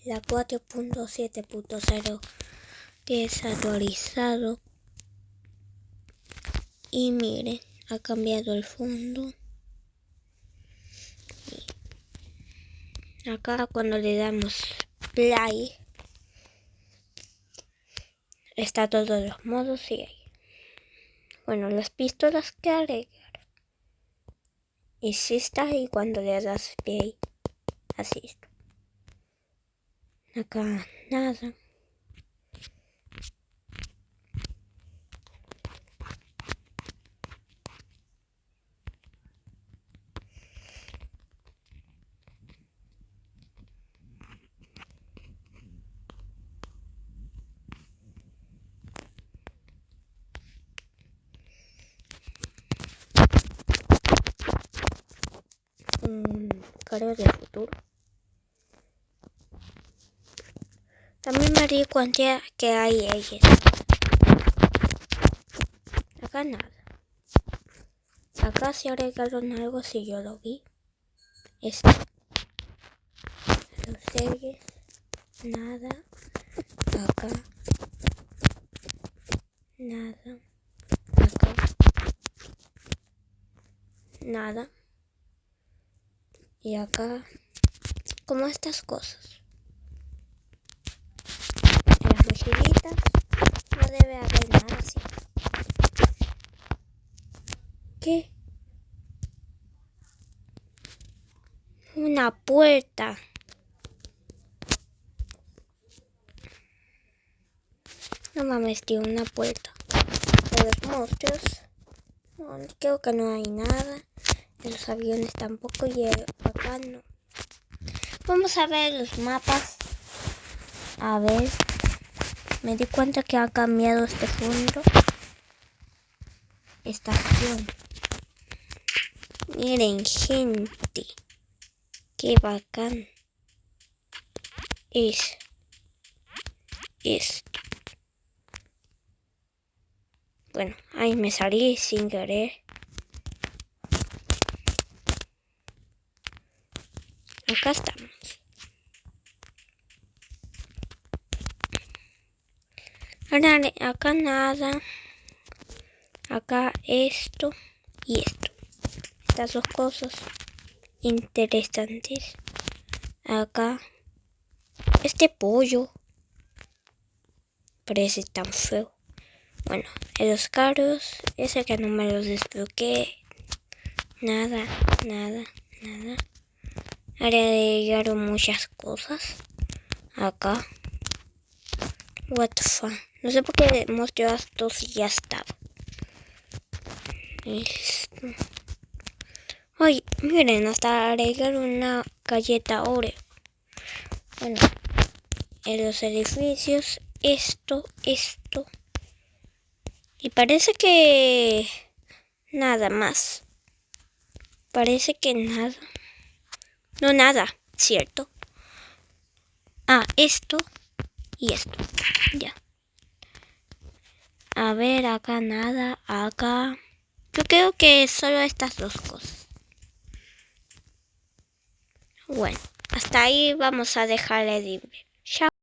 la 4.7.0 que es actualizado. Y miren, ha cambiado el fondo. Acá cuando le damos play está todos los modos y ahí. Bueno, las pistolas que agregar. Y si está ahí cuando le das play. Así está. Acá nada. Carga de futuro. También me di cuenta que hay ejes. Acá nada. Acá se agregaron algo si yo lo vi. Esto. Los ejes. Nada. Acá. Nada. Acá. Nada. Y acá. Como estas cosas. En las mochilitas no debe haber nada así. ¿Qué? Una puerta. No mames, tío, una puerta. De los monstruos. No, creo que no hay nada. De los aviones tampoco. Y acá no. Vamos a ver los mapas. A ver. Me di cuenta que ha cambiado este fondo. Estación. Miren, gente. Qué bacán. Es esto. Bueno, ahí me salí sin querer. Acá estamos. Ahora acá nada. Acá esto y esto. Estas dos cosas interesantes. Acá este pollo parece tan feo. Bueno, en los carros, ese que no me los desbloqueé. Nada. Agregaron muchas cosas. Acá. What the fuck. No sé por qué mostró esto si ya estaba. Esto. Ay, miren, hasta agregaron una galleta Oreo. Bueno, en los edificios, esto. Y parece que nada más. Parece que nada. No, nada, ¿cierto? Ah, esto y esto. Ya. A ver, acá nada. Acá. Yo creo que solo estas dos cosas. Bueno, hasta ahí vamos a dejar el video. Chao.